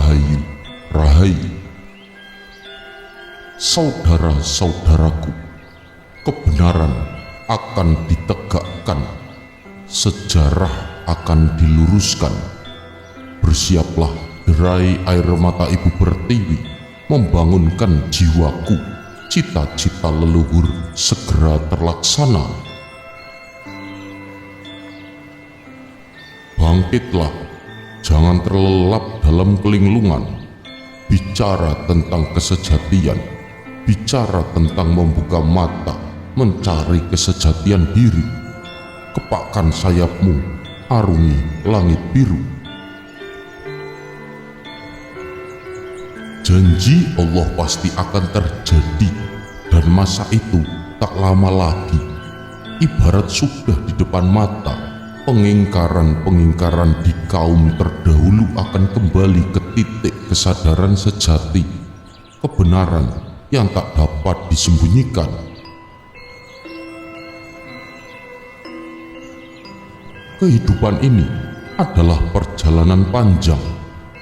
Rahayu, Rahayu. Saudara-saudaraku, kebenaran akan ditegakkan, sejarah akan diluruskan. Bersiaplah derai air mata ibu pertiwi, membangunkan jiwaku, cita-cita leluhur segera terlaksana. Bangkitlah, jangan terlelap dalam kelinglungan. Bicara tentang kesejatian, bicara tentang membuka mata, mencari kesejatian diri. Kepakkan sayapmu, arungi langit biru. Janji Allah pasti akan terjadi, dan masa itu tak lama lagi. Ibarat sudah di depan mata, pengingkaran-pengingkaran di kaum terdahulu akan kembali ke titik kesadaran sejati, kebenaran yang tak dapat disembunyikan. Kehidupan ini adalah perjalanan panjang.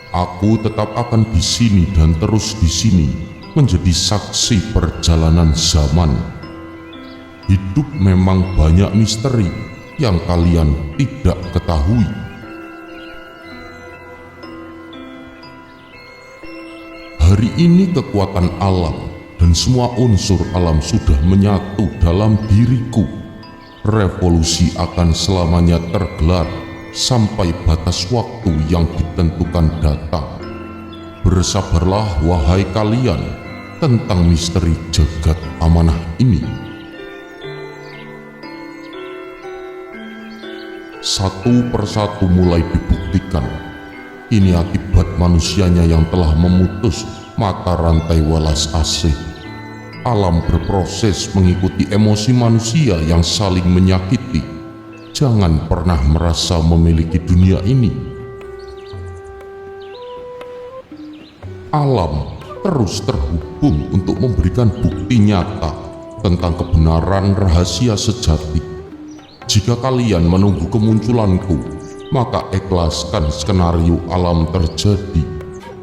Aku tetap akan di sini dan terus di sini, menjadi saksi perjalanan zaman. Hidup memang banyak misteri yang kalian tidak ketahui. Hari ini kekuatan alam dan semua unsur alam sudah menyatu dalam diriku. Revolusi akan selamanya tergelar sampai batas waktu yang ditentukan datang. Bersabarlah wahai kalian tentang misteri jagat amanah ini. Satu persatu mulai dibuktikan. Ini akibat manusianya yang telah memutus mata rantai welas asih. Alam berproses mengikuti emosi manusia yang saling menyakiti. Jangan pernah merasa memiliki dunia ini. Alam terus terhubung untuk memberikan bukti nyata tentang kebenaran rahasia sejati. Jika kalian menunggu kemunculanku, maka ikhlaskan skenario alam terjadi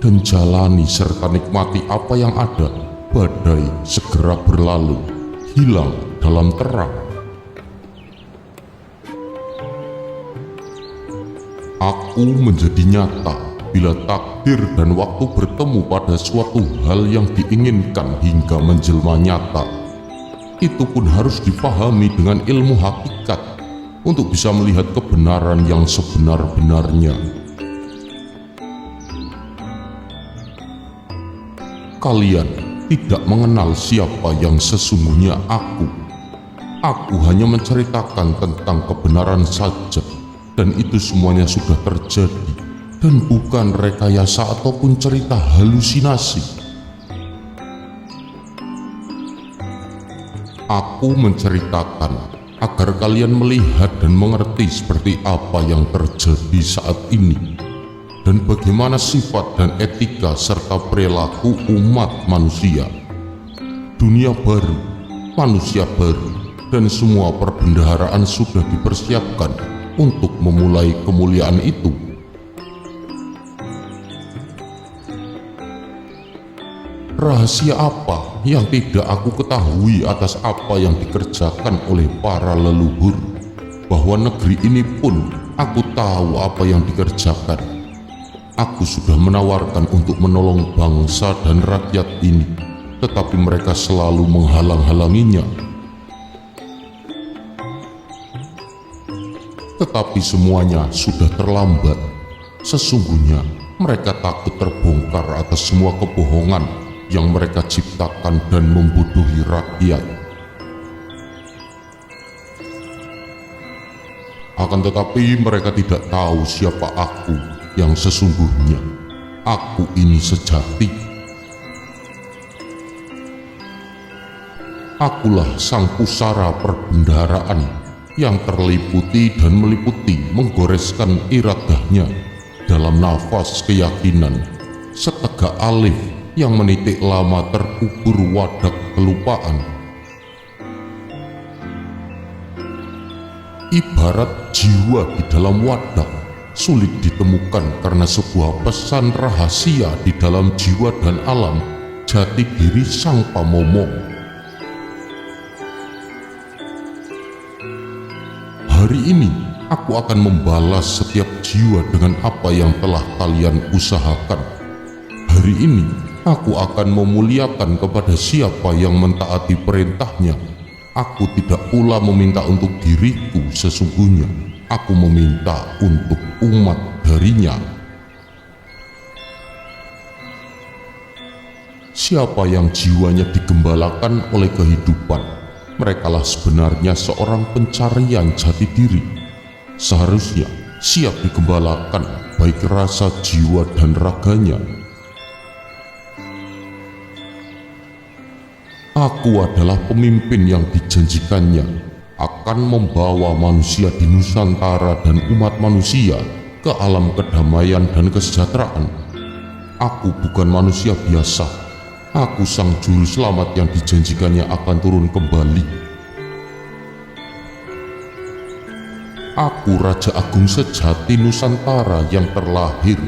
dan jalani serta nikmati apa yang ada. Badai segera berlalu, hilang dalam terang. Aku menjadi nyata bila takdir dan waktu bertemu pada suatu hal yang diinginkan hingga menjelma nyata. Itu pun harus dipahami dengan ilmu hakikat untuk bisa melihat kebenaran yang sebenar-benarnya. Kalian tidak mengenal siapa yang sesungguhnya aku. Aku hanya menceritakan tentang kebenaran saja, dan itu semuanya sudah terjadi dan bukan rekayasa ataupun cerita halusinasi. Aku menceritakan agar kalian melihat dan mengerti seperti apa yang terjadi saat ini, dan bagaimana sifat dan etika serta perilaku umat manusia. Dunia baru, manusia baru, dan semua perbendaharaan sudah dipersiapkan untuk memulai kemuliaan itu. Rahasia apa yang tidak aku ketahui atas apa yang dikerjakan oleh para leluhur? Bahwa negeri ini pun aku tahu apa yang dikerjakan. Aku sudah menawarkan untuk menolong bangsa dan rakyat ini, tetapi mereka selalu menghalang-halanginya. Tetapi semuanya sudah terlambat. Sesungguhnya mereka takut terbongkar atas semua kebohongan yang mereka ciptakan dan membodohi rakyat. Akan tetapi mereka tidak tahu siapa aku yang sesungguhnya. Aku ini sejati. Akulah sang pusara perbendaharaan yang terliputi dan meliputi menggoreskan iradahnya dalam nafas keyakinan, setegak alif yang menitik lama terkubur wadak kelupaan. Ibarat jiwa di dalam wadak, sulit ditemukan karena sebuah pesan rahasia di dalam jiwa dan alam jati diri sang pamomong. Hari ini aku akan membalas setiap jiwa dengan apa yang telah kalian usahakan. Hari ini aku akan memuliakan kepada siapa yang mentaati perintahnya. Aku tidak pula meminta untuk diriku sesungguhnya. Aku meminta untuk umat darinya. Siapa yang jiwanya digembalakan oleh kehidupan, merekalah sebenarnya seorang pencarian jati diri. Seharusnya siap digembalakan baik rasa jiwa dan raganya. Aku adalah pemimpin yang dijanjikannya akan membawa manusia di Nusantara dan umat manusia ke alam kedamaian dan kesejahteraan. Aku bukan manusia biasa. Aku sang juru selamat yang dijanjikannya akan turun kembali. Aku Raja Agung sejati Nusantara yang terlahir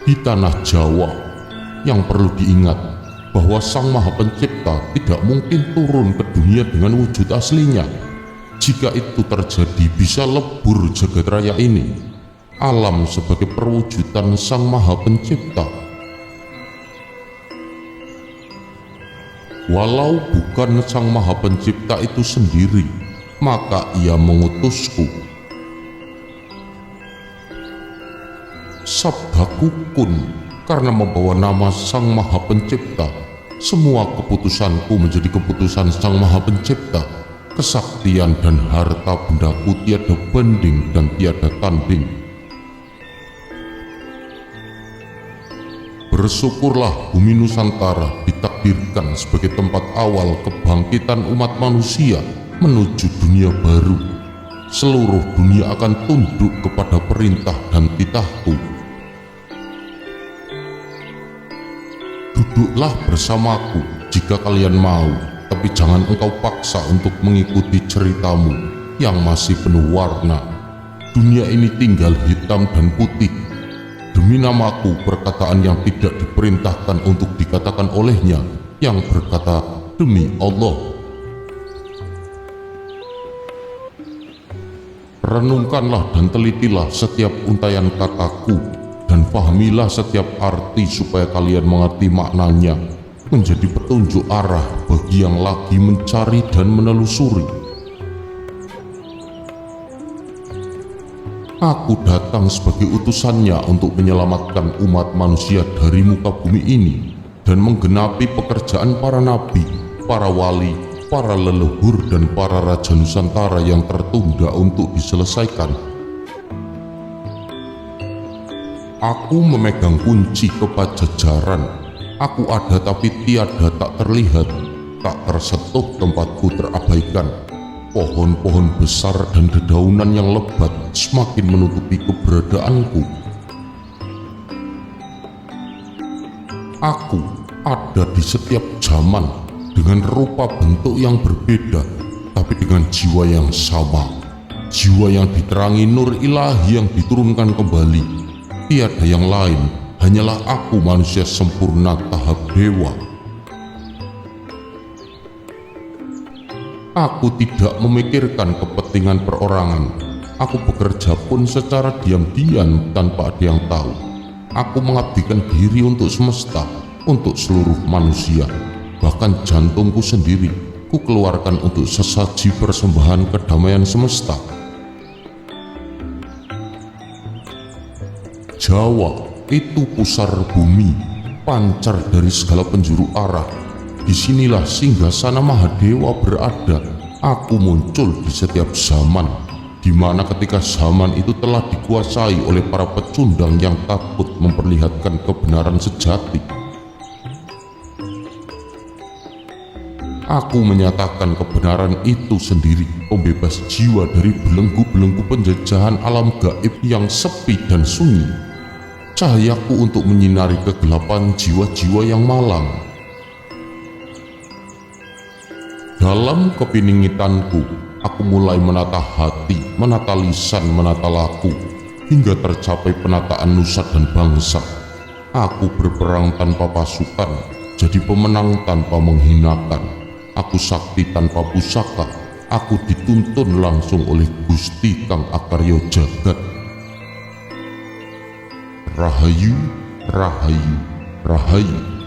di tanah Jawa. Yang perlu diingat bahwa Sang Maha Pencipta tidak mungkin turun ke dunia dengan wujud aslinya. Jika itu terjadi, bisa lebur jagat raya ini. Alam sebagai perwujudan Sang Maha Pencipta. Walau bukan Sang Maha Pencipta itu sendiri, maka Ia mengutusku. Sabdaku kun, karena membawa nama Sang Maha Pencipta. Semua keputusanku menjadi keputusan Sang Maha Pencipta. Kesaktian dan harta bendaku tiada banding dan tiada tanding. Bersyukurlah bumi Nusantara ditakdirkan sebagai tempat awal kebangkitan umat manusia menuju dunia baru. Seluruh dunia akan tunduk kepada perintah dan titahku. Duduklah bersamaku jika kalian mau, tapi jangan engkau paksa untuk mengikuti ceritamu yang masih penuh warna. Dunia ini tinggal hitam dan putih. Demi namaku, perkataan yang tidak diperintahkan untuk dikatakan olehnya, yang berkata demi Allah. Renungkanlah dan telitilah setiap untaian kataku, dan pahamilah setiap arti supaya kalian mengerti maknanya, menjadi petunjuk arah bagi yang lagi mencari dan menelusuri. Aku datang sebagai utusannya untuk menyelamatkan umat manusia dari muka bumi ini dan menggenapi pekerjaan para nabi, para wali, para leluhur dan para raja Nusantara yang tertunda untuk diselesaikan. Aku memegang kunci kepajajaran. Aku ada tapi tiada tak terlihat, tak tersentuh tempatku terabaikan. Pohon-pohon besar dan dedaunan yang lebat semakin menutupi keberadaanku. Aku ada di setiap zaman dengan rupa bentuk yang berbeda, tapi dengan jiwa yang sama. Jiwa yang diterangi nur ilahi yang diturunkan kembali. Tiada yang lain, hanyalah aku manusia sempurna tahap dewa. Aku tidak memikirkan kepentingan perorangan. Aku bekerja pun secara diam-diam tanpa ada yang tahu. Aku mengabdikan diri untuk semesta, untuk seluruh manusia. Bahkan jantungku sendiri, ku keluarkan untuk sesaji persembahan kedamaian semesta. Jawa itu pusar bumi, pancar dari segala penjuru arah. Disinilah singgasana Mahadewa berada. Aku muncul di setiap zaman, di mana ketika zaman itu telah dikuasai oleh para pecundang yang takut memperlihatkan kebenaran sejati. Aku menyatakan kebenaran itu sendiri, pembebas jiwa dari belenggu-belenggu penjajahan alam gaib yang sepi dan sunyi. Cahayaku untuk menyinari kegelapan jiwa-jiwa yang malang. Dalam kepingitanku, aku mulai menata hati, menata lisan, menata laku. hingga tercapai penataan nusa dan bangsa. Aku berperang tanpa pasukan, jadi pemenang tanpa menghinakan. Aku sakti tanpa pusaka, aku dituntun langsung oleh Gusti Kang Akarya Jagat. Rahayu, Rahayu, Rahayu.